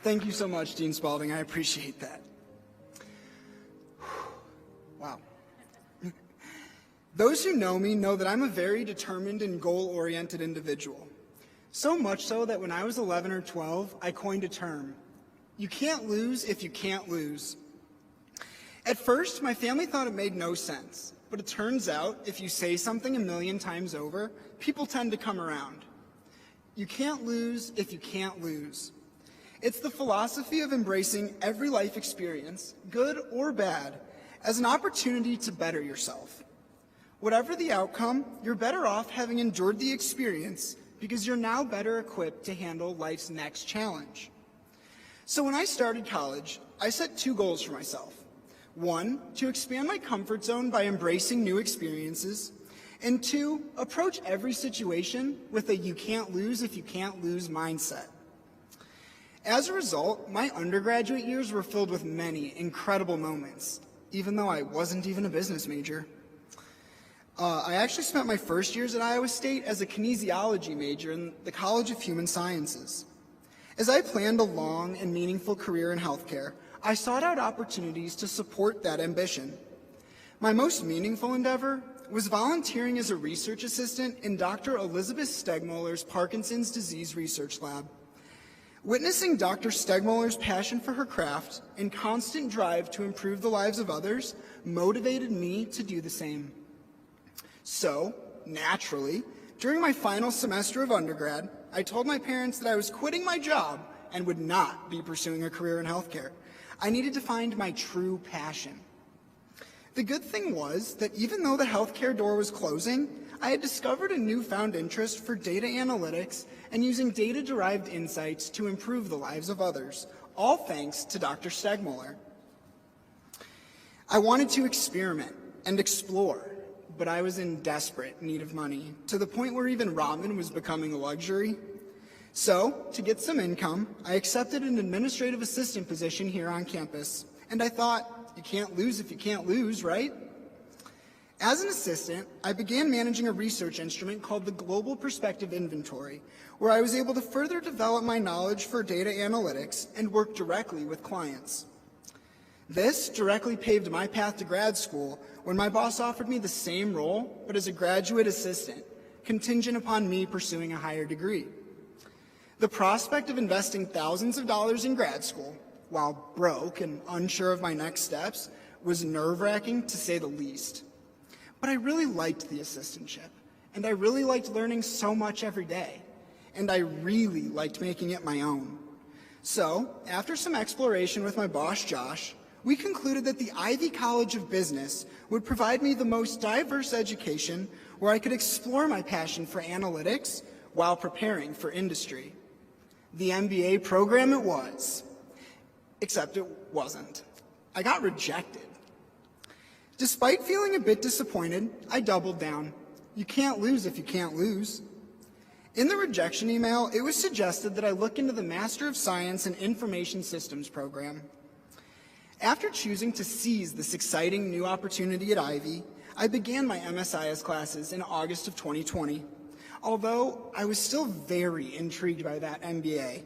Thank you so much, Dean Spalding. I appreciate that. Wow. Those who know me know that I'm a very determined and goal-oriented individual. So much so that when I was 11 or 12, I coined a term. You can't lose if you can't lose. At first, my family thought it made no sense, but it turns out if you say something a million times over, people tend to come around. You can't lose if you can't lose. It's the philosophy of embracing every life experience, good or bad, as an opportunity to better yourself. Whatever the outcome, you're better off having endured the experience because you're now better equipped to handle life's next challenge. So when I started college, I set 2 goals for myself. 1, to expand my comfort zone by embracing new experiences, and 2, approach every situation with a you can't lose if you can't lose mindset. As a result, my undergraduate years were filled with many incredible moments, even though I wasn't even a business major. I actually spent my first years at Iowa State as a kinesiology major in the College of Human Sciences. As I planned a long and meaningful career in healthcare, I sought out opportunities to support that ambition. My most meaningful endeavor was volunteering as a research assistant in Dr. Elizabeth Stegmoller's Parkinson's disease research lab. Witnessing Dr. Stegmoller's passion for her craft and constant drive to improve the lives of others motivated me to do the same. So, naturally, during my final semester of undergrad, I told my parents that I was quitting my job and would not be pursuing a career in healthcare. I needed to find my true passion. The good thing was that even though the healthcare door was closing, I had discovered a newfound interest for data analytics and using data-derived insights to improve the lives of others, all thanks to Dr. Stegmoller. I wanted to experiment and explore, but I was in desperate need of money, to the point where even ramen was becoming a luxury. So, to get some income, I accepted an administrative assistant position here on campus, and I thought, you can't lose if you can't lose, right? As an assistant, I began managing a research instrument called the Global Perspective Inventory, where I was able to further develop my knowledge for data analytics and work directly with clients. This directly paved my path to grad school when my boss offered me the same role, but as a graduate assistant, contingent upon me pursuing a higher degree. The prospect of investing thousands of dollars in grad school, while broke and unsure of my next steps, was nerve-wracking to say the least. But I really liked the assistantship, and I really liked learning so much every day, and I really liked making it my own. So, after some exploration with my boss, Josh, we concluded that the Ivy College of Business would provide me the most diverse education where I could explore my passion for analytics while preparing for industry. The MBA program it was, except it wasn't. I got rejected. Despite feeling a bit disappointed, I doubled down. You can't lose if you can't lose. In the rejection email, it was suggested that I look into the Master of Science in Information Systems program. After choosing to seize this exciting new opportunity at Ivy, I began my MSIS classes in August of 2020, although I was still very intrigued by that MBA.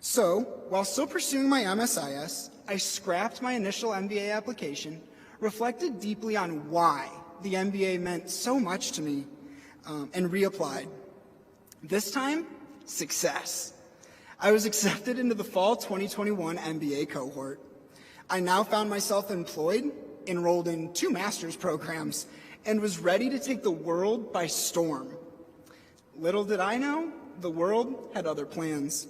So, while still pursuing my MSIS, I scrapped my initial MBA application, reflected deeply on why the MBA meant so much to me, and reapplied. This time, success. I was accepted into the fall 2021 MBA cohort. I now found myself employed, enrolled in 2 master's programs, and was ready to take the world by storm. Little did I know, the world had other plans.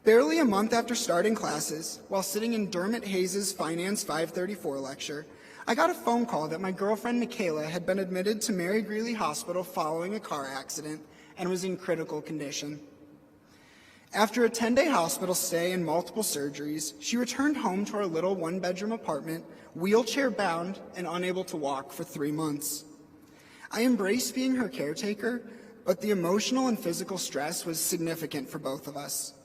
Barely a month after starting classes, while sitting in Dermot Hayes' Finance 534 lecture, I got a phone call that my girlfriend Michaela had been admitted to Mary Greeley Hospital following a car accident and was in critical condition. After a 10-day hospital stay and multiple surgeries, she returned home to our little 1-bedroom apartment, wheelchair-bound and unable to walk for 3 months. I embraced being her caretaker, but the emotional and physical stress was significant for both of us.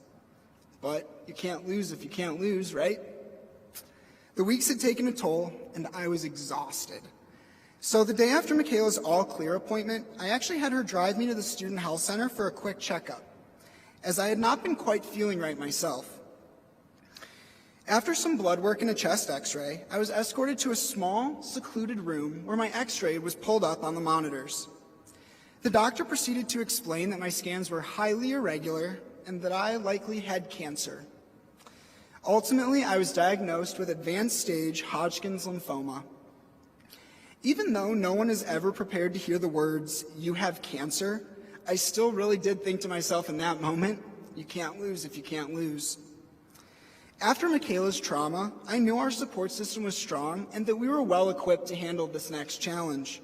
But you can't lose if you can't lose, right? The weeks had taken a toll, and I was exhausted. So the day after Michaela's all-clear appointment, I actually had her drive me to the Student Health Center for a quick checkup. As I had not been quite feeling right myself, After some blood work and a chest x-ray, I was escorted to a small, secluded room where my x-ray was pulled up on the monitors. The doctor proceeded to explain that my scans were highly irregular and that I likely had cancer. Ultimately, I was diagnosed with advanced stage Hodgkin's lymphoma. Even though no one is ever prepared to hear the words, "You have cancer," I still really did think to myself in that moment, you can't lose if you can't lose. After Michaela's trauma, I knew our support system was strong and that we were well equipped to handle this next challenge.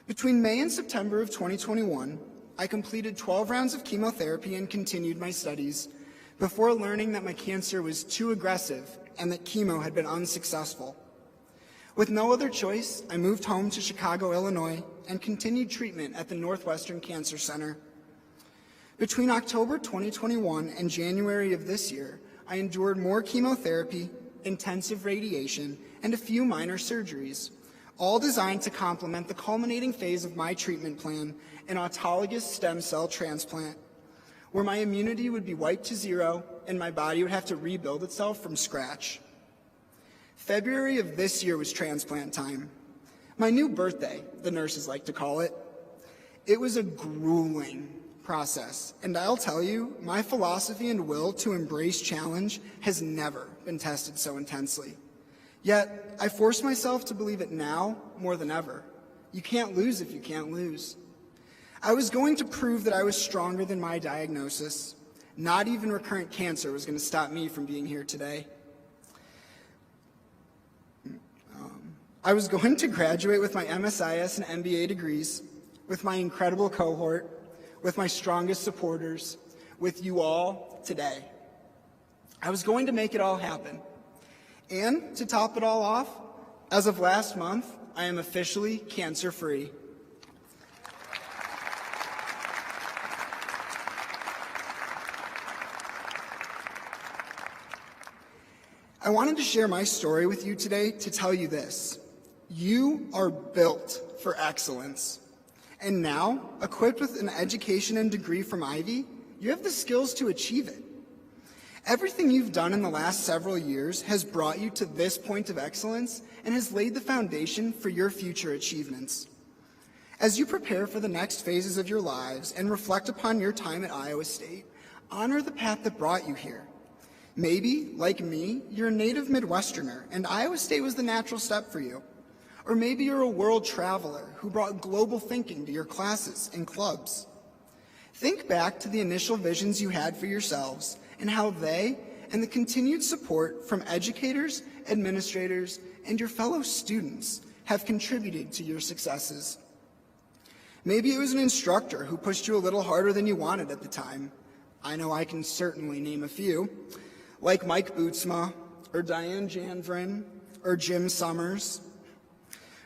Between May and September of 2021, I completed 12 rounds of chemotherapy and continued my studies before learning that my cancer was too aggressive and that chemo had been unsuccessful. With no other choice, I moved home to Chicago, Illinois, and continued treatment at the Northwestern Cancer Center. Between October 2021 and January of this year, I endured more chemotherapy, intensive radiation, and a few minor surgeries, all designed to complement the culminating phase of my treatment plan, an autologous stem cell transplant, where my immunity would be wiped to zero and my body would have to rebuild itself from scratch. February of this year was transplant time. My new birthday, the nurses like to call it. It was a grueling process, and I'll tell you, my philosophy and will to embrace challenge has never been tested so intensely. Yet, I force myself to believe it now more than ever. You can't lose if you can't lose. I was going to prove that I was stronger than my diagnosis. Not even recurrent cancer was going to stop me from being here today. I was going to graduate with my MSIS and MBA degrees, with my incredible cohort, with my strongest supporters, with you all today. I was going to make it all happen. And to top it all off, as of last month, I am officially cancer-free. I wanted to share my story with you today to tell you this. You are built for excellence. And now, equipped with an education and degree from Ivy, you have the skills to achieve it. Everything you've done in the last several years has brought you to this point of excellence and has laid the foundation for your future achievements. As you prepare for the next phases of your lives and reflect upon your time at Iowa State, honor the path that brought you here. Maybe, like me, you're a native Midwesterner and Iowa State was the natural step for you. Or maybe you're a world traveler who brought global thinking to your classes and clubs. Think back to the initial visions you had for yourselves and how they and the continued support from educators, administrators, and your fellow students have contributed to your successes. Maybe it was an instructor who pushed you a little harder than you wanted at the time. I know I can certainly name a few, like Mike Bootsma, or Diane Janvrin, or Jim Summers.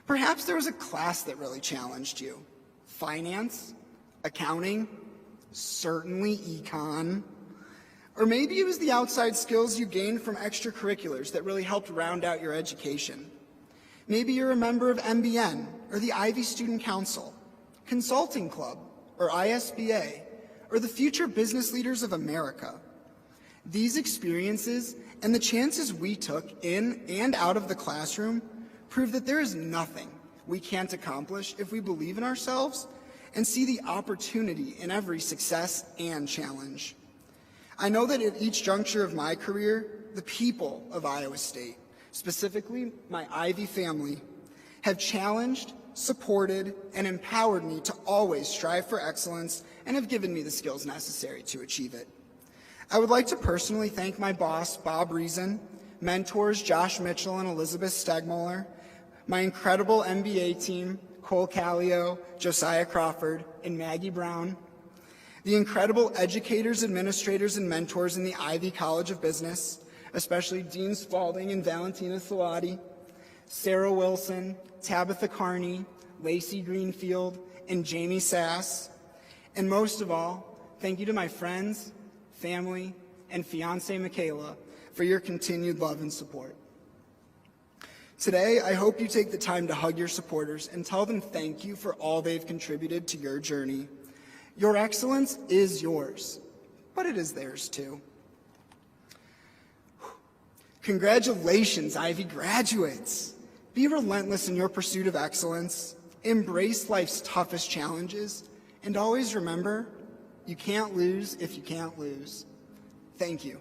Perhaps there was a class that really challenged you. Finance, accounting, certainly econ. Or maybe it was the outside skills you gained from extracurriculars that really helped round out your education. Maybe you're a member of MBN, or the Ivy Student Council, Consulting Club, or ISBA, or the Future Business Leaders of America. These experiences and the chances we took in and out of the classroom prove that there is nothing we can't accomplish if we believe in ourselves and see the opportunity in every success and challenge. I know that at each juncture of my career, the people of Iowa State, specifically my Ivy family, have challenged, supported, and empowered me to always strive for excellence and have given me the skills necessary to achieve it. I would like to personally thank my boss, Bob Reason, mentors Josh Mitchell and Elizabeth Stegmuller, my incredible MBA team, Cole Callio, Josiah Crawford, and Maggie Brown, the incredible educators, administrators, and mentors in the Ivy College of Business, especially Dean Spalding and Valentina Salotti, Sarah Wilson, Tabitha Carney, Lacey Greenfield, and Jamie Sass, and most of all, thank you to my friends, family, and fiancée Michaela for your continued love and support. Today, I hope you take the time to hug your supporters and tell them thank you for all they've contributed to your journey. Your excellence is yours, but it is theirs too. Congratulations, Ivy graduates. Be relentless in your pursuit of excellence, embrace life's toughest challenges, and always remember, you can't lose if you can't lose. Thank you.